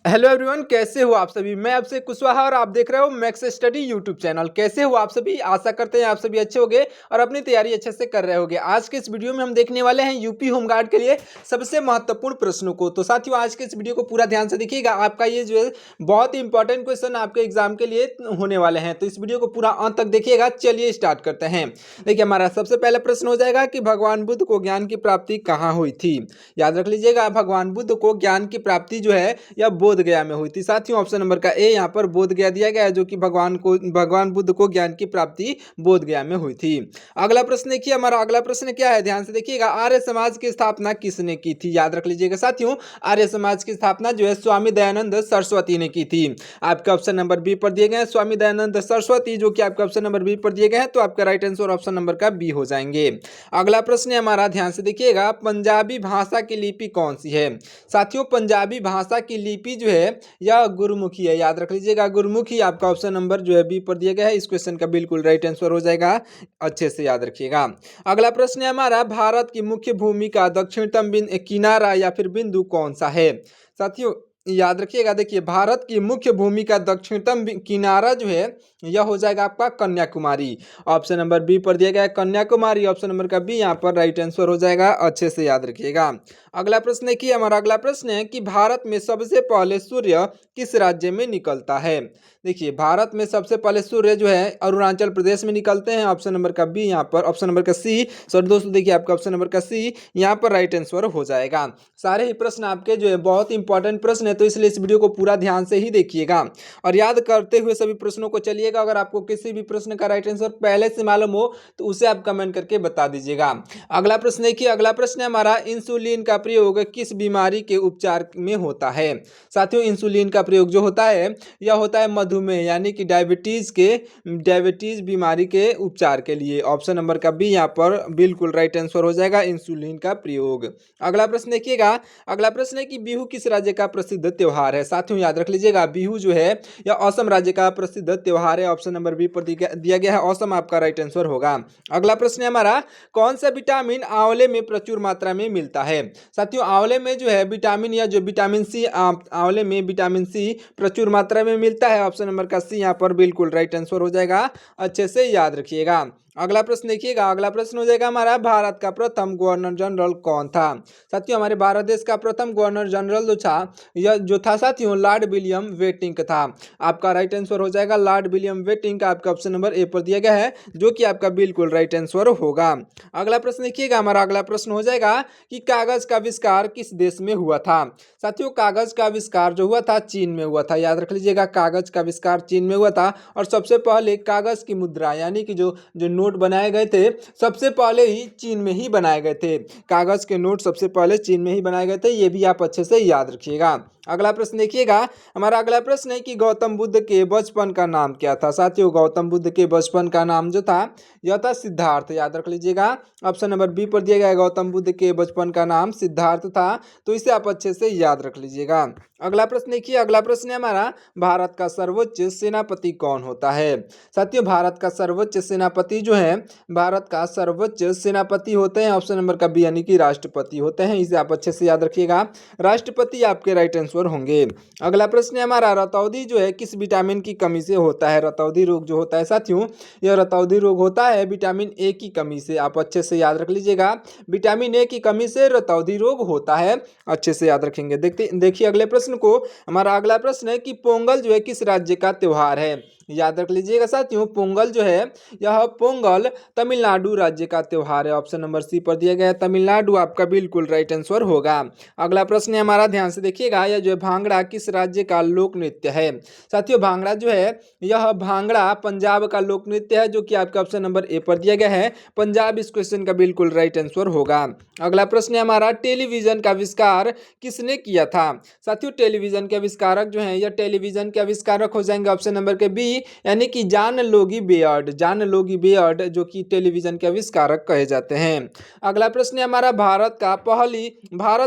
Hello everyone, कैसे हो आप सभी। मैं आपसे कुशवाहा और आप देख रहे हो मैक्स स्टडी यूट्यूब चैनल। कैसे हो आप सभी। आशा करते हैं आप सभी अच्छे होंगे और अपनी तैयारी अच्छे से कर रहे होंगे। आज के इस वीडियो में हम देखने वाले हैं यूपी होमगार्ड के लिए सबसे महत्वपूर्ण प्रश्नों को। तो साथियों, आज के इस वीडियो को पूरा ध्यान से देखिएगा। आपका ये जो है बहुत ही इंपॉर्टेंट क्वेश्चन आपके एग्जाम के लिए होने वाले हैं, तो इस वीडियो को पूरा अंत तक देखिएगा। चलिए स्टार्ट करते हैं। देखिए, हमारा सबसे पहला प्रश्न हो जाएगा कि भगवान बुद्ध को ज्ञान की प्राप्ति कहाँ हुई थी। याद रख लीजिएगा, भगवान बुद्ध को ज्ञान की प्राप्ति जो है यह बोध गया में हुई थी। साथियों, ऑप्शन नंबर का ए यहाँ पर बोध गया दिया गया है, जो कि भगवान बुद्ध को ज्ञान की प्राप्ति बोध गया में हुई थी। अगला प्रश्न देखिए, हमारा अगला प्रश्न क्या है, ध्यान से देखिएगा। आर्य समाज की स्थापना किसने की थी। याद रख लीजिएगा साथियों, आर्य समाज की स्थापना जो है स्वामी दयानंद सरस्वती ने की थी। आपका ऑप्शन नंबर बी पर दिए गए हैं स्वामी दयानंद सरस्वती, जो कि आपका ऑप्शन नंबर बी पर दिए गए हैं, तो आपका राइट आंसर ऑप्शन नंबर का बी हो जाएंगे। अगला प्रश्न है हमारा, ध्यान से देखिएगा। पंजाबी भाषा की लिपि कौन सी है। साथियों, पंजाबी भाषा की लिपि जो है यह गुरुमुखी है। याद रख लीजिएगा, गुरुमुखी। आपका ऑप्शन नंबर जो है बी पर दिया गया है। इस क्वेश्चन का बिल्कुल राइट आंसर हो जाएगा, अच्छे से याद रखिएगा। अगला प्रश्न है हमारा, भारत की मुख्य भूमि का दक्षिणतम किनारा या फिर बिंदु कौन सा है। साथियों, याद रखिएगा। देखिए, भारत की मुख्य भूमि का दक्षिणतम किनारा जो है यह हो जाएगा आपका कन्याकुमारी। ऑप्शन नंबर बी पर दिया गया है कन्याकुमारी। ऑप्शन नंबर का बी यहाँ पर राइट आंसर हो जाएगा, अच्छे से याद रखिएगा। अगला प्रश्न देखिए, हमारा अगला प्रश्न है कि भारत में सबसे पहले सूर्य किस राज्य में निकलता है। देखिए, भारत में सबसे पहले सूर्य जो है अरुणाचल प्रदेश में निकलते हैं। ऑप्शन नंबर का बी यहाँ पर, ऑप्शन नंबर का सी, सॉरी दोस्तों, देखिए आपका ऑप्शन नंबर का सी यहाँ पर राइट आंसर हो जाएगा। सारे ही प्रश्न आपके जो है बहुत इंपॉर्टेंट प्रश्न है, तो इसलिए इस वीडियो को पूरा ध्यान से ही देखिएगा और याद करते हुए सभी प्रश्नों को चलिएगा। अगर आपको किसी भी प्रश्न का राइट आंसर पहले से मालूम हो तो उसे आप कमेंट करके बता दीजिएगा। अगला प्रश्न देखिए, अगला प्रश्न है हमारा, इंसुलिन का प्रयोग किस बीमारी के उपचार में होता है। साथियों, इंसुलिन का प्रयोग जो होता है यह होता है मधुमेह यानी कि डायबिटीज बीमारी के उपचार के लिए। ऑप्शन नंबर का बी यहाँ पर बिल्कुल राइट आंसर हो जाएगा, इंसुलिन का प्रयोग। अगला प्रश्न देखिएगा, अगला प्रश्न है कि बिहू किस राज्य का प्रसिद्ध त्योहार है। साथियों, याद रख लीजिएगा, बिहू जो है यह असम राज्य का प्रसिद्ध त्योहार है। ऑप्शन नंबर बी पर दिया गया है असम, आपका राइट आंसर होगा। अगला प्रश्न है हमारा, कौन सा विटामिन आंवले में प्रचुर मात्रा में मिलता है। साथियों, आंवले में जो है विटामिन या जो विटामिन सी, आंवले में विटामिन सी प्रचुर मात्रा में मिलता है। ऑप्शन नंबर का सी यहाँ पर बिल्कुल राइट आंसर हो जाएगा, अच्छे से याद रखिएगा। अगला प्रश्न देखिएगा, अगला प्रश्न हो जाएगा हमारा, भारत का प्रथम गवर्नर जनरल कौन था। साथियों, हमारे भारत देश का प्रथम गवर्नर जनरल जो था साथियों, लॉर्ड विलियम वेटिंग था। आपका राइट आंसर हो जाएगा लॉर्ड विलियम वेटिंग का, आपका ऑप्शन नंबर ए पर दिया गया है, जो कि आपका बिल्कुल राइट आंसर होगा। अगला प्रश्न देखिएगा, हमारा अगला प्रश्न हो जाएगा कि कागज का आविष्कार किस देश में हुआ था। साथियों, कागज का आविष्कार जो हुआ था चीन में हुआ था। याद रख लीजिएगा, कागज का आविष्कार चीन में हुआ था और सबसे पहले कागज की मुद्रा यानी कि जो जो नोट बनाए गए थे सबसे पहले ही चीन में ही बनाए गए थे। कागज के नोट सबसे पहले चीन में ही बनाए गए थे, ये भी आप अच्छे से याद रखिएगा। अगला प्रश्न देखिएगा, हमारा अगला प्रश्न है कि गौतम बुद्ध के बचपन का नाम क्या था। साथियों, गौतम बुद्ध के बचपन का नाम जो था यह था सिद्धार्थ। याद रख लीजिएगा, ऑप्शन नंबर बी पर दिया गया है गौतम बुद्ध के बचपन का नाम सिद्धार्थ था, तो इसे आप अच्छे से याद रख लीजिएगा। अगला प्रश्न देखिए, अगला प्रश्न है हमारा, भारत का सर्वोच्च सेनापति कौन होता है। साथियों, भारत का सर्वोच्च सेनापति जो है, भारत का सर्वोच्च सेनापति होते हैं ऑप्शन नंबर का बी यानी कि राष्ट्रपति होते हैं। इसे आप अच्छे से याद रखिएगा, राष्ट्रपति आपके राइट आंसर होंगे। अगला प्रश्न है हमारा, रतौंधी जो है किस विटामिन की कमी से होता है। रतौंधी रोग जो होता है साथियों, यह रतौंधी रोग होता है विटामिन ए की कमी से। आप अच्छे से याद रख लीजिएगा, विटामिन ए की कमी से रतौंधी रोग होता है, अच्छे से याद रखेंगे। देखिए अगले प्रश्न को, हमारा अगला प्रश्न है कि पोंगल जो है किस राज्य का त्योहार है। याद रख लीजिएगा साथियों, पोंगल जो है यह पोंगल तमिलनाडु राज्य का त्योहार है। ऑप्शन नंबर सी पर दिया गया है तमिलनाडु, आपका बिल्कुल राइट आंसर होगा। अगला प्रश्न है हमारा, ध्यान से देखिएगा, यह जो है भांगड़ा किस राज्य का लोक नृत्य है। साथियों, भांगड़ा जो है यह भांगड़ा पंजाब का लोक नृत्य है, जो कि आपका ऑप्शन नंबर ए पर दिया गया है पंजाब। इस क्वेश्चन का बिल्कुल राइट आंसर होगा। अगला प्रश्न है हमारा, टेलीविजन का आविष्कार किसने किया था। साथियों, टेलीविजन के आविष्कारक जो है यह टेलीविजन के आविष्कारक हो जाएंगे ऑप्शन नंबर के बी यानी कि John Logie Baird, John Logie Baird जो कि टेलीविजन के आविष्कारक कहे जाते हैं। अगला प्रश्न है हमारा, भारत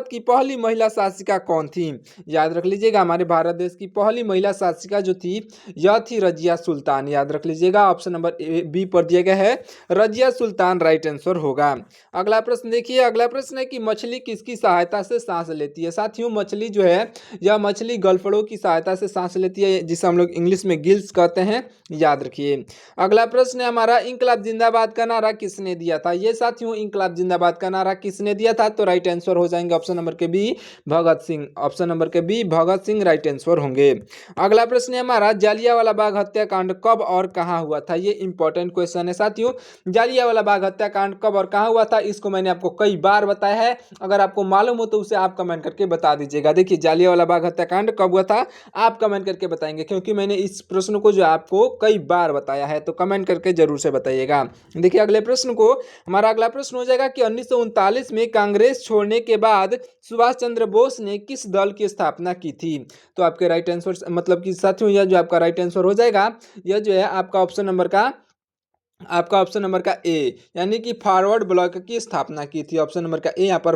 की पहली महिला शासिका कौन थी? याद रख लीजिएगा, हमारे भारत देश की पहली महिला शासिका जो थी यह थी रजिया सुल्तान। याद रख लीजिएगा, ऑप्शन नंबर बी पर दिया गया है रजिया सुल्तान राइट आंसर होगा। अगला प्रश्न देखिए, अगला प्रश्न है कि मछली किसकी सहायता से सांस लेती है? साथियों मछली जो है यह मछली गलफड़ों की सहायता से सांस लेती है, जिसे हम लोग इंग्लिश में गिल्स कहते हैं, याद रखिए। अगला प्रश्न है हमारा, इंकलाब जिंदाबाद का नारा किसने दिया था? ये साथियों इंकलाब जिंदाबाद का नारा किसने दिया था? तो राइट आंसर हो जाएंगे ऑप्शन नंबर के B Bhagat Singh, option number के B Bhagat Singh right answer होंगे। अगला प्रश्न है हमारा, जालियांवाला बाग हत्याकांड कब और कहां हुआ था? ये इंपॉर्टेंट क्वेश्चन है साथियों। जालियांवाला बाग हत्याकांड कब और कहां हुआ था, इसको मैंने आपको कई बार बताया है। अगर आपको मालूम हो तो उसे आप कमेंट करके बता दीजिएगा। देखिए जालियांवाला बाग हत्याकांड कब हुआ था, आप कमेंट करके बताएंगे, क्योंकि मैंने इस प्रश्न को जो आपको कई बार बताया है, तो कमेंट करके जरूर से बताइएगा। देखिए अगले प्रश्न को, हमारा अगला प्रश्न हो जाएगा कि 1939 में कांग्रेस छोड़ने के बाद सुभाष चंद्र बोस ने किस दल की स्थापना की थी? तो आपके राइट आंसर मतलब कि साथियों यह जो आपका राइट आंसर हो जाएगा, यह जो है आपका ऑप्शन नंबर का ए, यानी कि फॉरवर्ड ब्लॉक की स्थापना की थी। ऑप्शन नंबर का ए यहाँ पर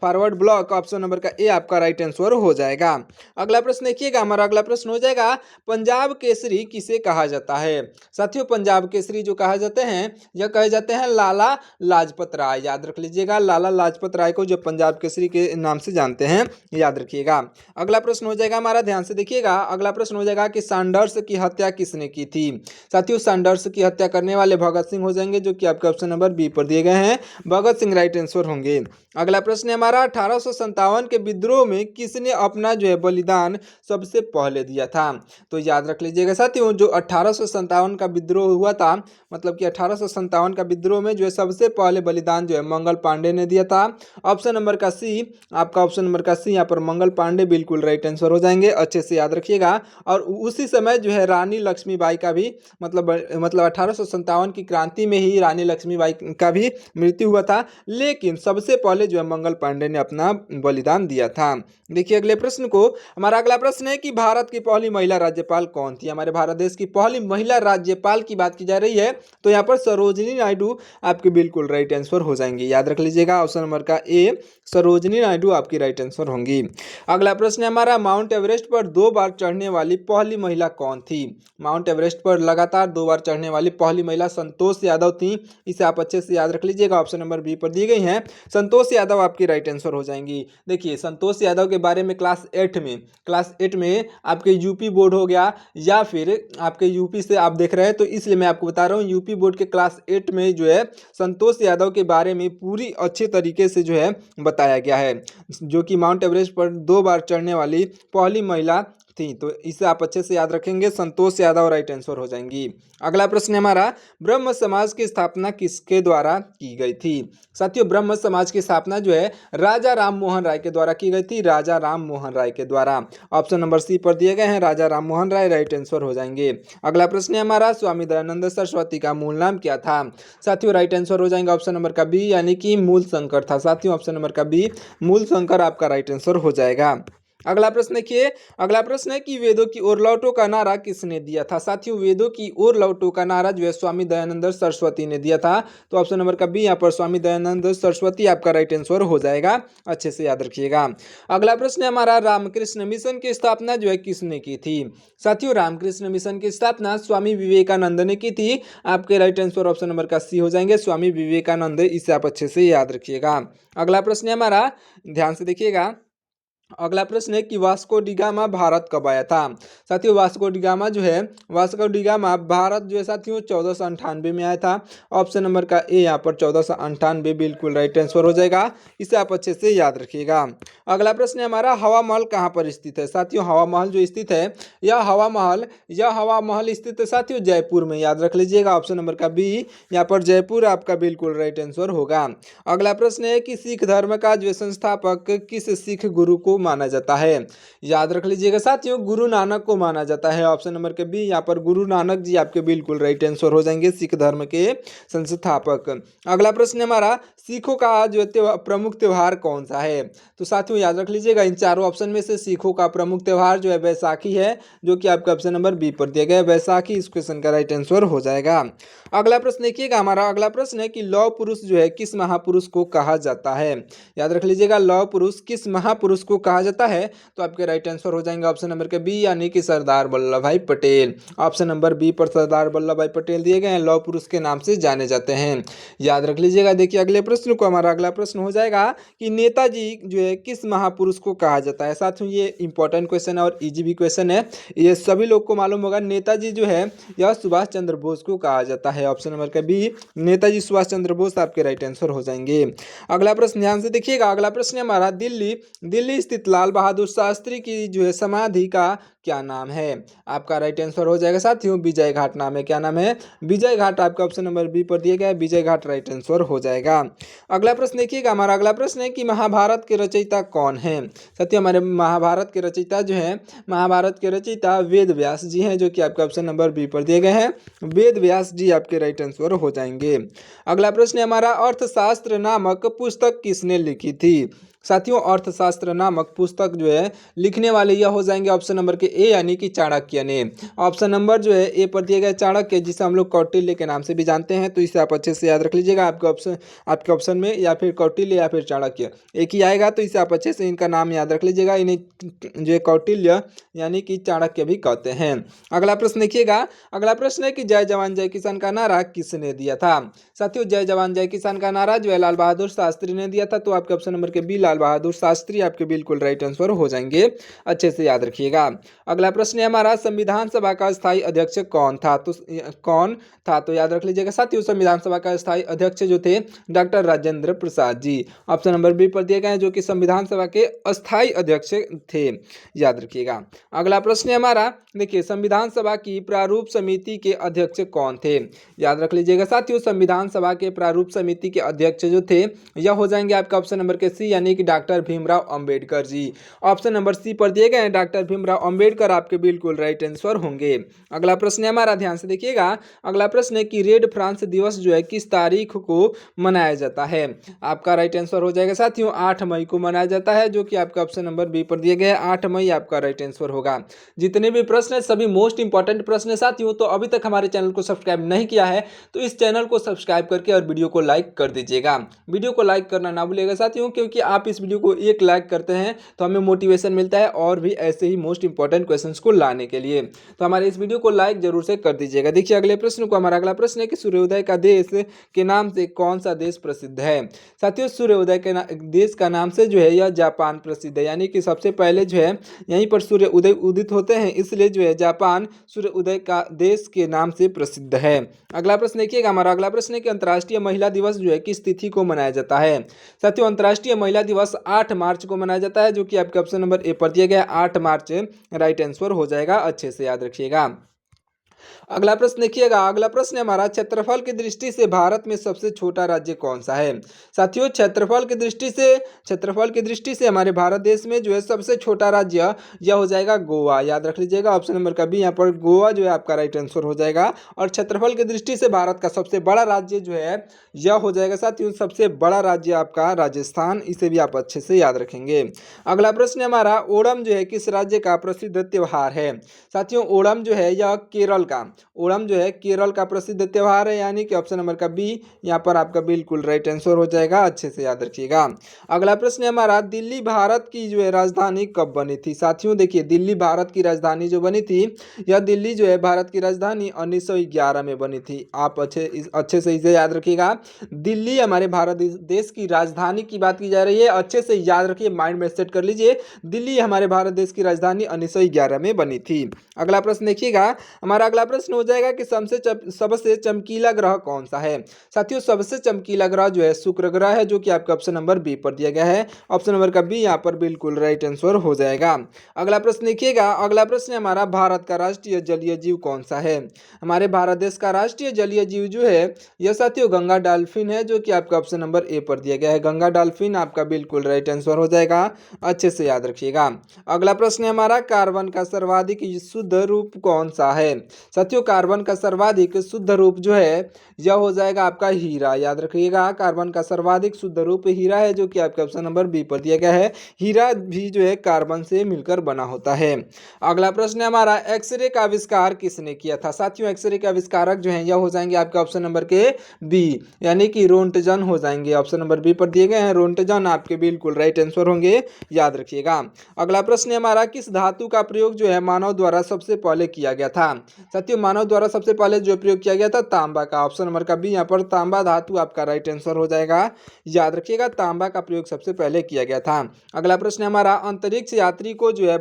फॉरवर्ड ब्लॉक, ऑप्शन नंबर का ए आपका राइट आंसर हो जाएगा। अगला प्रश्न देखिएगा, हमारा अगला प्रश्न हो जाएगा, पंजाब केसरी किसे कहा जाता है? साथियों पंजाब केसरी जो कहा जाते हैं, यह कहे जाते हैं लाला लाजपत राय। याद रख लीजिएगा, लाला लाजपत राय को जो पंजाब केसरी के नाम से जानते हैं, याद रखिएगा। अगला प्रश्न हो जाएगा हमारा, ध्यान से देखिएगा, अगला प्रश्न हो जाएगा कि सैंडर्स की हत्या किसने की थी? साथियों सैंडर्स की हत्या करने वाले भगत सिंह हो जाएंगे, जो कि आपके ऑप्शन नंबर बी पर दिए गए हैं, भगत सिंह राइट आंसर होंगे। अगला प्रश्न है हमारा, 1857 के विद्रोह में किसने अपना जो है बलिदान सबसे पहले दिया था? तो याद रख लीजिएगा साथियों, जो 1857 का विद्रोह हुआ था, मतलब कि 1857 का विद्रोह में जो है सबसे पहले बलिदान जो है मंगल पांडे ने दिया था। ऑप्शन नंबर का सी, आपका ऑप्शन नंबर का सी यहाँ पर मंगल पांडे बिल्कुल राइट आंसर हो जाएंगे, अच्छे से याद रखिएगा। और उसी समय जो है रानी लक्ष्मीबाई का भी मतलब 1857 की क्रांति में ही रानी लक्ष्मीबाई का भी मृत्यु हुआ था, लेकिन सबसे पहले जो है मंगल पांडे ने अपना बलिदान दिया था। देखिए अगले प्रश्न को, हमारा अगला प्रश्न है कि भारत की पहली महिला राज्यपाल कौन थी? हमारे भारत देश की पहली महिला राज्यपाल की बात की जा रही है, तो यहाँ पर सरोजिनी नायडू आपके बिल्कुल राइट आंसर हो जाएंगे। याद रख लीजिएगा, ऑप्शन नंबर का ए सरोजिनी नायडू आपकी राइट आंसर होंगी। अगला प्रश्न है हमारा, माउंट एवरेस्ट पर 2 बार चढ़ने वाली पहली महिला कौन थी? माउंट एवरेस्ट पर लगातार 2 बार चढ़ने वाली पहली महिला संतोष यादव थी। इसे आप अच्छे से याद रख लीजिएगा, ऑप्शन नंबर बी पर दी गई हैं, संतोष यादव आपकी राइट आंसर हो जाएंगी। देखिए संतोष यादव के बारे में क्लास 8 में आपके यूपी बोर्ड हो गया, या फिर आपके यूपी से आप देख रहे हैं, तो इसलिए मैं आपको बता रहा हूँ, यूपी बोर्ड के क्लास 8 में जो है संतोष यादव के बारे में पूरी अच्छे तरीके से जो है बताया गया है, जो कि माउंट एवरेस्ट पर 2 बार चढ़ने वाली पहली महिला थी। तो इसे आप अच्छे से याद रखेंगे, संतोष यादव राइट आंसर हो जाएंगी। अगला प्रश्न है हमारा, ब्रह्म समाज की स्थापना किसके द्वारा की गई थी? साथियों ब्रह्म समाज की स्थापना जो है राजा राम मोहन राय के द्वारा की गई थी, राजा राम मोहन राय के द्वारा। ऑप्शन नंबर सी पर दिए गए हैं, राजा राम मोहन राय राइट आंसर हो जाएंगे। अगला प्रश्न है हमारा, स्वामी दयानंद सरस्वती का मूल नाम क्या था? साथियों राइट आंसर हो जाएंगे ऑप्शन नंबर का बी, यानी कि मूल शंकर था। साथियों ऑप्शन नंबर का बी मूल शंकर आपका राइट आंसर हो जाएगा। अगला प्रश्न देखिए, अगला प्रश्न है कि वेदों की ओर लौटो का नारा किसने दिया था? साथियों वेदों की ओर लौटो का नारा जो है स्वामी दयानंद सरस्वती ने दिया था। तो ऑप्शन नंबर का बी यहाँ पर स्वामी दयानंद सरस्वती आपका राइट आंसर हो जाएगा, अच्छे से याद रखिएगा। अगला प्रश्न है हमारा, रामकृष्ण मिशन की स्थापना जो है किसने की थी? साथियों रामकृष्ण मिशन की स्थापना स्वामी विवेकानंद ने की थी, आपके राइट आंसर ऑप्शन नंबर का सी हो जाएंगे, स्वामी विवेकानंद, इसे आप अच्छे से याद रखिएगा। अगला प्रश्न है हमारा, ध्यान से देखिएगा, अगला प्रश्न है कि वास्को डी गामा भारत कब आया था? साथियों वास्को डी गामा जो है, वास्को डी गामा भारत जो है साथियों 1498 में आया था। ऑप्शन नंबर का ए यहाँ पर 1498 बिल्कुल राइट आंसर हो जाएगा, इसे आप अच्छे से याद रखिएगा। अगला प्रश्न है हमारा, हवा महल कहाँ पर स्थित है? साथियों हवा महल जो स्थित है, यह हवा महल स्थित है साथियों जयपुर में, याद रख लीजिएगा, ऑप्शन नंबर का बी यहाँ पर जयपुर आपका बिल्कुल राइट आंसर होगा। अगला प्रश्न है कि सिख धर्म का जो संस्थापक किस सिख गुरु को को माना जाता है? याद रख लीजिएगा साथियों, गुरु नानक को माना जाता है। ऑप्शन नंबर के बी यहाँ पर गुरु नानक जी आपके बिल्कुल राइट आंसर हो जाएंगे, सिख धर्म के संस्थापक। अगला प्रश्न हमारा, सिखों का जो प्रमुख त्योहार कौन सा है? तो साथियों याद रख लीजिएगा, इन चारों ऑप्शन में से सिखों का प्रमुख त्योहार जो है बैसाखी है, जो कि आपका ऑप्शन नंबर बी पर दिया गया है, बैसाखी इस क्वेश्चन का राइट आंसर हो जाएगा। अगला प्रश्न देखिएगा, हमारा अगला प्रश्न है कि लौह पुरुष जो है किस महापुरुष को कहा जाता है? याद रख लीजिएगा, लौह पुरुष किस महापुरुष को कहा जाता है? तो आपके राइट आंसर हो जाएंगे ऑप्शन नंबर के बी यानी कि सरदार वल्लभ भाई पटेल। ऑप्शन नंबर बी पर सरदार वल्लभ भाई पटेल दिए गए हैं, लौह पुरुष के नाम से जाने जाते हैं। याद रख लीजिएगा। देखिए अगले प्रश्न को, हमारा अगला प्रश्न हो जाएगा कि नेताजी जो है किस महापुरुष को कहा जाता है? साथियों ये इंपॉर्टेंट क्वेश्चन है और इजी भी क्वेश्चन है, ये सभी लोग को मालूम होगा। नेताजी जो है यह सुभाष चंद्र बोस को कहा जाता है। ऑप्शन नंबर का बी नेताजी सुभाष चंद्र बोस आपके राइट आंसर हो जाएंगे। अगला प्रश्न ध्यान से देखिएगा, अगला प्रश्न है हमारा, दिल्ली स्थित लाल बहादुर शास्त्री की जो है समाधि का क्या नाम है? आपका राइट आंसर हो जाएगा साथियों, विजय घाट नाम है। क्या नाम है? विजय घाट आपका ऑप्शन नंबर बी पर दिया गया है, विजय घाट राइट आंसर हो जाएगा। अगला प्रश्न देखिएगा, हमारा अगला प्रश्न है कि महाभारत के रचयिता कौन है? साथियों हमारे महाभारत के रचयिता जो है, महाभारत के रचयिता वेद व्यास जी हैं, जो कि आपका ऑप्शन नंबर बी पर दिए गए हैं, वेद व्यास जी आपके राइट आंसर हो जाएंगे। अगला प्रश्न है हमारा, अर्थशास्त्र नामक पुस्तक किसने लिखी थी? साथियों अर्थशास्त्र नामक पुस्तक जो है लिखने वाले यह हो जाएंगे ऑप्शन नंबर के ए यानी कि चाणक्य ने। ऑप्शन नंबर जो है ए पर दिया गया चाणक्य, जिसे हम लोग कौटिल्य के नाम से भी जानते हैं, तो इसे आप अच्छे से याद रख लीजिएगा। आपके ऑप्शन में या फिर कौटिल्य या फिर चाणक्य एक ही आएगा, तो इसे आप अच्छे से इनका नाम याद रख लीजिएगा। इन्हें जो कौटिल्य यानी कि चाणक्य भी कहते हैं। अगला प्रश्न देखिएगा, अगला प्रश्न है कि जय जवान जय किसान का नारा किसने दिया था? साथियों जय जवान जय किसान का नारा जो है लाल बहादुर शास्त्री ने दिया था, तो आपके ऑप्शन नंबर के बी लाल बहादुर शास्त्री आपके बिल्कुल राइट आंसर हो जाएंगे, अच्छे से याद रखिएगा। अगला प्रश्न है हमारा, संविधान सभा का स्थायी अध्यक्ष कौन था? तो याद रख लीजिएगा साथियों, संविधान सभा का स्थायी अध्यक्ष जो थे doctor Rajendra Prasad ji, option number B पर दिए गए हैं, जो कि संविधान सभा के अस्थायी अध्यक्ष थे, याद रखिएगा। अगला प्रश्न है हमारा, देखिए संविधान सभा की प्रारूप समिति के अध्यक्ष कौन थे? याद रख लीजिएगा साथियों, संविधान सभा के प्रारूप समिति के अध्यक्ष जो थे यह हो जाएंगे आपका ऑप्शन नंबर के सी यानी कि doctor Bhimrao Ambedkar ji. Option number C पर दिए गए हैं डॉक्टर भीमराव अंबेडकर आपके बिल्कुल राइट आंसर होंगे। अगला प्रश्न है हमारा, ध्यान से देखिएगा, अगला प्रश्न है कि रेड फ्रांस दिवस जो है किस तारीख को मनाया जाता है? आपका राइट आंसर हो जाएगा साथियों 8 मई को मनाया जाता है, जो कि आपका ऑप्शन नंबर बी पर दिए गए हैं, 8 मई आपका राइट आंसर होगा। जितने भी प्रश्न है सभी मोस्ट इंपॉर्टेंट प्रश्न है साथियों, तो अभी तक हमारे चैनल को सब्सक्राइब नहीं किया है तो इस चैनल को सब्सक्राइब करके और वीडियो को लाइक कर दीजिएगा। वीडियो को लाइक करना ना भूलिएगा साथियों, क्योंकि आप इस वीडियो को एक लाइक करते हैं तो हमें मोटिवेशन मिलता है और भी ऐसे ही मोस्ट इंपॉर्टेंट क्वेश्चंस को लाने के लिए, तो हमारे इस वीडियो को लाइक जरूर से कर दीजिएगा। देखिए अगले प्रश्न को, हमारा अगला प्रश्न है कि सूर्योदय का देश के नाम से कौन सा देश प्रसिद्ध है? साथियों सूर्योदय के देश का नाम से जो है यह जापान प्रसिद्ध है, यानी कि सबसे पहले जो है यहीं पर सूर्य उदय उदित होते हैं, इसलिए जो है जापान सूर्य उदय का देश के नाम से प्रसिद्ध है। अगला प्रश्न देखिएगा, हमारा अगला प्रश्न है कि अंतर्राष्ट्रीय महिला दिवस जो है किस तिथि को मनाया जाता है? साथियों अंतर्राष्ट्रीय महिला दिवस 8 मार्च को मनाया जाता है, जो कि आपके ऑप्शन नंबर ए पर दिया गया है, 8 मार्च राइट आंसर हो जाएगा, अच्छे से याद रखिएगा। अगला प्रश्न देखिएगा, अगला प्रश्न है हमारा, क्षेत्रफल की दृष्टि से भारत में सबसे छोटा राज्य कौन सा है? साथियों क्षेत्रफल की दृष्टि से हमारे भारत देश में जो है सबसे छोटा राज्य यह हो जाएगा गोवा, याद रख लीजिएगा। ऑप्शन नंबर का बी यहाँ पर गोवा जो है आपका राइट आंसर हो जाएगा। और क्षेत्रफल की दृष्टि से भारत का सबसे बड़ा राज्य जो है यह हो जाएगा साथियों, सबसे बड़ा राज्य आपका राजस्थान, इसे भी आप अच्छे से याद रखेंगे। अगला प्रश्न है हमारा, ओणम जो है किस राज्य का प्रसिद्ध त्योहार है? साथियों ओणम जो है यह केरल का, ओणम जो है केरल का प्रसिद्ध त्योहार है, यानी कि ऑप्शन नंबर का बी यहाँ पर आपका बिल्कुल राइट आंसर हो जाएगा, अच्छे से याद रखिएगा। अगला प्रश्न है हमारा, दिल्ली भारत की जो है राजधानी कब बनी थी? साथियों देखिए दिल्ली भारत की राजधानी जो बनी थी, यह दिल्ली जो है भारत की राजधानी 1911 में बनी थी। आप अच्छे से इसे याद रखिएगा। दिल्ली हमारे भारत देश की राजधानी की बात की जा रही है, अच्छे से याद रखिए, माइंड में सेट कर लीजिए। दिल्ली हमारे भारत देश की राजधानी 1911 में बनी थी। अगला प्रश्न देखिएगा, हमारा अगला प्रश्न हो जाएगा कि सबसे चमकीला ग्रह कौन सा है। साथियों सबसे चमकीला ग्रह जो है शुक्र ग्रह है, जो कि आपका ऑप्शन नंबर बी पर दिया गया है। ऑप्शन नंबर का बी यहाँ पर बिल्कुल राइट आंसर हो जाएगा। अगला प्रश्न देखिएगा, अगला प्रश्न है हमारा, भारत का राष्ट्रीय जलीय जीव कौन सा है। हमारे भारत देश का राष्ट्रीय जलीय जीव जो है यह साथियों गंगा डॉल्फिन है, जो कि आपका ऑप्शन नंबर ए पर दिया गया है। गंगा डॉल्फिन आपका बिल्कुल राइट आंसर हो जाएगा, अच्छे से याद रखिएगा। अगला प्रश्न है हमारा, कार्बन का सर्वाधिक शुद्ध रूप कौन सा है। साथियों कार्बन का सर्वाधिक शुद्ध रूप जो है यह हो जाएगा आपका हीरा, याद रखिएगा। कार्बन का सर्वाधिक शुद्ध रूप हीरा है, जो कि आपका ऑप्शन नंबर बी पर दिया गया है। हीरा भी जो है कार्बन से मिलकर बना होता है। अगला प्रश्न है हमारा, एक्सरे का आविष्कार किसने किया था। साथियों एक्सरे के आविष्कारक जो हैं यह हो जाएंगे आपके ऑप्शन नंबर के बी, यानी कि रोंटजन हो जाएंगे। ऑप्शन नंबर बी पर दिए गए हैं रोंटजन, आपके बिल्कुल राइट आंसर होंगे, याद रखिएगा। अगला प्रश्न है हमारा, किस धातु का प्रयोग जो है मानव द्वारा सबसे पहले किया गया था। साथियों मानव द्वारा सबसे पहले जो प्रयोग किया गया था तांबा का। ऑप्शन नंबर का बी, यहाँ पर तांबा धातु आपका राइट आंसर हो जाएगा, याद रखिएगा। तांबा का प्रयोग सबसे पहले किया गया था। अगला प्रश्न है हमारा, अंतरिक्ष यात्री को जो है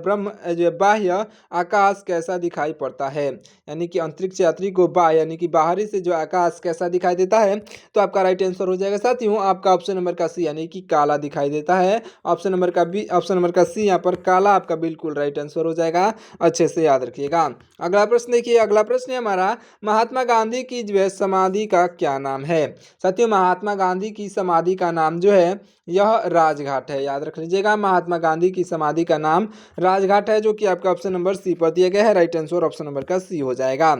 बाह्य आकाश कैसा दिखाई पड़ता है। यानी कि अंतरिक्ष यात्री को बाह्य यानी कि बाहरी से जो आकाश कैसा दिखाई देता है, तो आपका राइट आंसर हो जाएगा साथियों आपका ऑप्शन नंबर का सी, यानी कि काला दिखाई देता है। ऑप्शन नंबर का बी, ऑप्शन नंबर का सी यहाँ पर काला आपका बिल्कुल राइट आंसर हो जाएगा, अच्छे से याद रखिएगा। अगला प्रश्न देखिए, अगला प्रश्न है हमारा, महात्मा गांधी की जो है समाधि का क्या नाम है। साथियों महात्मा गांधी की समाधि का नाम जो है यह राजघाट है, याद रख लीजिएगा। महात्मा गांधी की समाधि का नाम राजघाट है, जो कि आपका ऑप्शन नंबर सी पर दिया गया है। राइट आंसर ऑप्शन नंबर का सी हो जाएगा।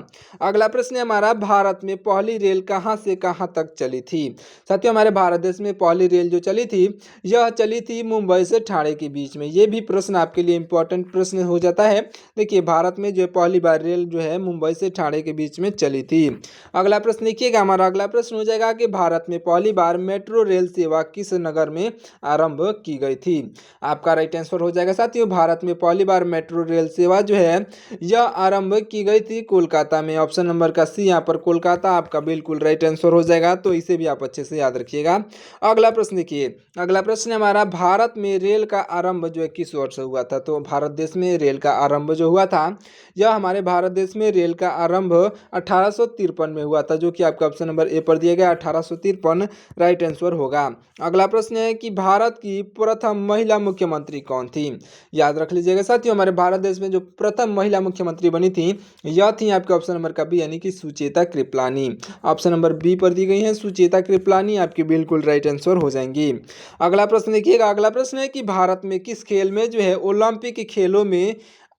अगला प्रश्न है हमारा, भारत में पहली रेल कहां से कहां तक चली थी। साथियों हमारे भारत देश में पहली रेल जो चली थी यह चली थी मुंबई से ठाणे के बीच में। ये भी प्रश्न आपके लिए इंपॉर्टेंट प्रश्न हो जाता है। देखिए भारत में जो पहली बार रेल जो है मुंबई से ठाणे के बीच में चली थी। अगला प्रश्न देखिएगा, हमारा अगला प्रश्न हो जाएगा कि भारत में पहली बार मेट्रो रेल सेवा किस नगर में आरंभ की गई थी। आपका राइट आंसर हो जाएगा साथियों, भारत में पहली बार मेट्रो रेल सेवा जो है यह आरंभ की गई थी कोलकाता में। ऑप्शन नंबर का सी यहाँ पर कोलकाता आपका बिल्कुल राइट आंसर हो जाएगा, तो इसे भी आप अच्छे से याद रखिएगा। अगला प्रश्न देखिए, अगला प्रश्न है हमारा, भारत में रेल का आरंभ जो है किस वर्ष हुआ था। तो भारत देश में रेल का आरंभ जो हुआ था यह हमारे भारत देश में रेल का आरंभ 1853 में हुआ था, जो कि आपका ऑप्शन नंबर ए पर दिया गया 1853 राइट आंसर होगा। अगला प्रश्न है कि भारत की प्रथम महिला मुख्यमंत्री कौन थी। याद रख लीजिएगा साथियों, हमारे भारत देश में जो प्रथम महिला मुख्यमंत्री बनी थी यह थी आपके ऑप्शन नंबर का बी, यानी कि Sucheta Kripalani. Option number B पर दी गई है सुचेता कृपलानी, आपकी बिल्कुल राइट आंसर हो जाएंगी। अगला प्रश्न देखिएगा, अगला प्रश्न है कि भारत में किस खेल में जो है ओलंपिक खेलों में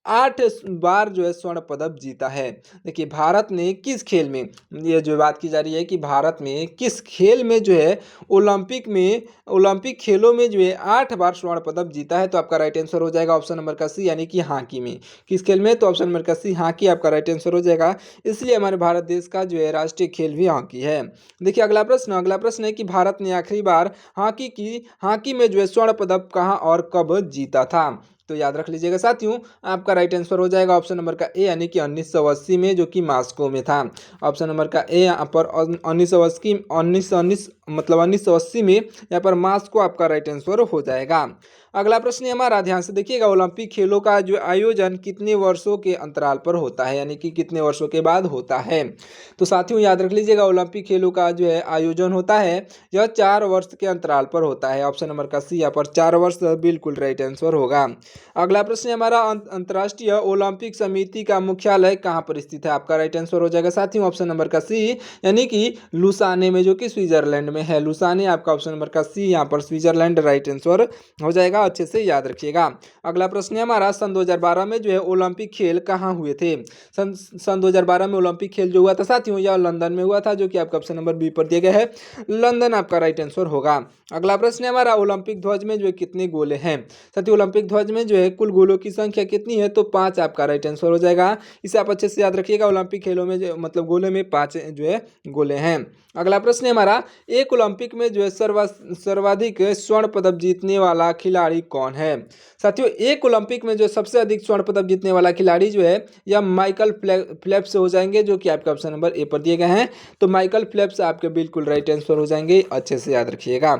8 बार जो है स्वर्ण पदक जीता है। देखिए भारत ने किस खेल में, ये जो बात की जा रही है कि भारत में किस खेल में जो है ओलंपिक खेलों में जो है 8 बार स्वर्ण पदक जीता है, तो आपका राइट आंसर हो जाएगा ऑप्शन नंबर का सी, यानी कि हॉकी में। किस खेल में, तो ऑप्शन नंबर का सी हॉकी आपका राइट आंसर हो जाएगा। इसलिए हमारे भारत देश का जो है राष्ट्रीय खेल भी हॉकी है। देखिए अगला प्रश्न है कि भारत ने आखिरी बार हॉकी में जो है स्वर्ण पदक कहाँ और कब जीता था। तो याद रख लीजिएगा साथियों, आपका राइट आंसर हो जाएगा ऑप्शन नंबर का ए, यानी कि 1980 में, जो कि मास्को में था। ऑप्शन नंबर का ए यहाँ पर 1980 में यहाँ पर मास्को आपका राइट आंसर हो जाएगा। अगला प्रश्न है हमारा, ध्यान से देखिएगा, ओलंपिक खेलों का जो आयोजन कितने वर्षों के अंतराल पर होता है, यानी कि कितने वर्षों के बाद होता है। तो साथियों याद रख लीजिएगा, ओलंपिक खेलों का जो है आयोजन होता है यह 4 वर्ष के अंतराल पर होता है। ऑप्शन नंबर का सी यहाँ पर 4 वर्ष बिल्कुल राइट आंसर होगा। अगला प्रश्न है हमारा, अंतर्राष्ट्रीय ओलंपिक समिति का मुख्यालय कहाँ पर स्थित है। आपका राइट आंसर हो जाएगा साथियों ऑप्शन नंबर का सी, यानी कि लुसाने में, जो कि स्विट्जरलैंड में है। लुसाने आपका ऑप्शन नंबर का सी यहाँ पर स्विट्जरलैंड राइट आंसर हो जाएगा, अच्छे से याद रखिएगा। अगला प्रश्न है हमारा, सन 2012 में जो है ओलंपिक खेल कहाँ हुए थे। सन 2012 में ओलंपिक खेल जो हुआ था साथियों यह लंदन में हुआ था, जो कि आपका ऑप्शन नंबर बी पर दिया गया है, लंदन आपका राइट आंसर होगा। अगला प्रश्न है हमारा, ओलंपिक ध्वज में जो है कितने गोले हैं। साथियों ओलंपिक ध्वज में जो है कुल गोलों की संख्या कितनी है, तो 5 आपका राइट आंसर हो जाएगा। इसे आप अच्छे से याद रखिएगा, ओलंपिक खेलों में जो मतलब गोले में 5 जो है गोले हैं। अगला प्रश्न है हमारा, एक ओलंपिक में जो है सर्वाधिक स्वर्ण पदक जीतने वाला खिलाड़ी कौन है। साथियों एक ओलंपिक में जो सबसे अधिक स्वर्ण पदक जीतने वाला खिलाड़ी जो है यह माइकल फेल्प्स हो जाएंगे, जो कि आपका ऑप्शन नंबर ए पर दिए गए हैं। तो माइकल फेल्प्स आपके बिल्कुल राइट आंसर हो जाएंगे, अच्छे से याद रखिएगा।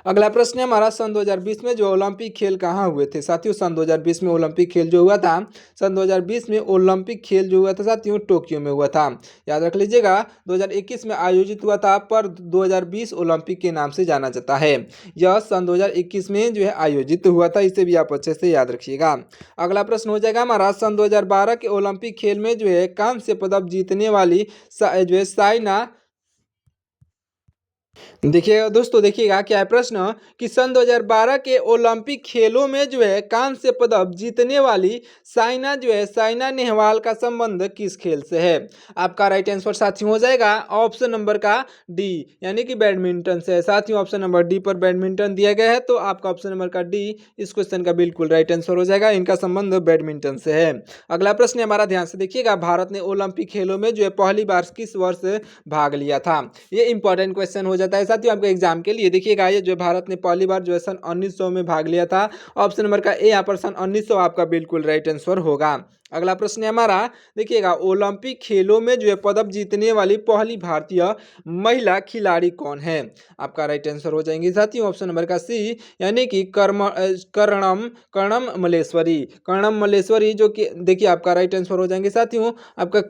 अगला प्रश्न है हमारा, सन 2020 में जो ओलंपिक खेल कहाँ हुए थे? साथियों सन 2020 में ओलंपिक खेल जो हुआ था, सन 2020 में ओलंपिक खेल जो हुआ था साथियों टोक्यो में हुआ था। याद रख लीजिएगा, 2021 में आयोजित हुआ था पर 2020 ओलंपिक के नाम से जाना जाता है। यह सन 2021 में जो है आयोजित हुआ था, इसे भी आप अच्छे से याद रखिएगा। अगला प्रश्न हो जाएगा हमारा, सन 2012 के ओलंपिक खेल में जो है कांस्य पदक जीतने वाली जो है साइना, देखिएगा दोस्तों, देखिएगा क्या है प्रश्न कि सन 2012 के ओलंपिक खेलों में जो है कांस्य पदक जीतने वाली साइना जो है साइना नेहवाल का संबंध किस खेल से है? आपका राइट आंसर साथियों हो जाएगा ऑप्शन नंबर का डी, यानी कि बैडमिंटन से है। साथियों ऑप्शन नंबर डी पर बैडमिंटन दिया गया है, तो आपका ऑप्शन नंबर का डी इस क्वेश्चन का बिल्कुल राइट आंसर हो जाएगा। इनका संबंध बैडमिंटन से है। अगला प्रश्न हमारा, ध्यान से देखिएगा, भारत ने ओलंपिक खेलों में जो है पहली बार किस वर्ष भाग लिया था? ये इंपॉर्टेंट क्वेश्चन हो जाता है साथियों आपके एग्जाम के लिए। देखिएगा, ये जो भारत ने पहली बार जो है सन 1900 में भाग लिया था। ऑप्शन नंबर का ए यहाँ पर सन 1900 आपका बिल्कुल राइट आंसर होगा। अगला प्रश्न है हमारा, देखिएगा, ओलंपिक खेलों में जो है पदक जीतने वाली पहली भारतीय महिला खिलाड़ी कौन है? आपका राइट आंसर हो जाएंगे साथियों ऑप्शन नंबर का सी, यानी कि कर्णम मल्लेश्वरी। कर्णम मल्लेश्वरी जो कि देखिए आपका राइट आंसर हो जाएंगे साथियों आपका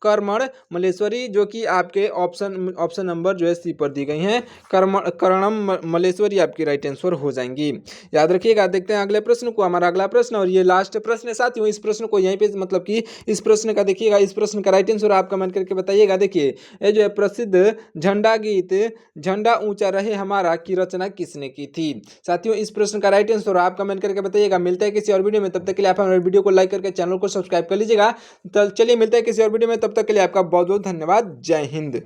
कर्मण मल्लेश्वरी, जो कि आपके ऑप्शन नंबर जो है सी पर दी गई हैं। कर्णम मल्लेश्वरी आपकी राइट आंसर हो जाएंगी। याद रखिएगा। देखते हैं अगले प्रश्न को। हमारा अगला प्रश्न और ये लास्ट प्रश्न है साथियों। इस प्रश्न को यहीं पे मतलब कि इस प्रश्न का देखिएगा, इस प्रश्न का राइट आंसर आप कमेंट करके बताइएगा। देखिए, ये जो है प्रसिद्ध झंडा गीत झंडा ऊंचा रहे हमारा की रचना किसने की थी? साथियों इस प्रश्न का राइट आंसर आप कमेंट करके बताइएगा। मिलता है किसी और वीडियो में, तब तक के लिए आप हमारे वीडियो को लाइक करके चैनल को सब्सक्राइब कर लीजिएगा। चलिए मिलता है किसी और वीडियो में, तब तक के लिए आपका बहुत बहुत धन्यवाद। जय हिंद।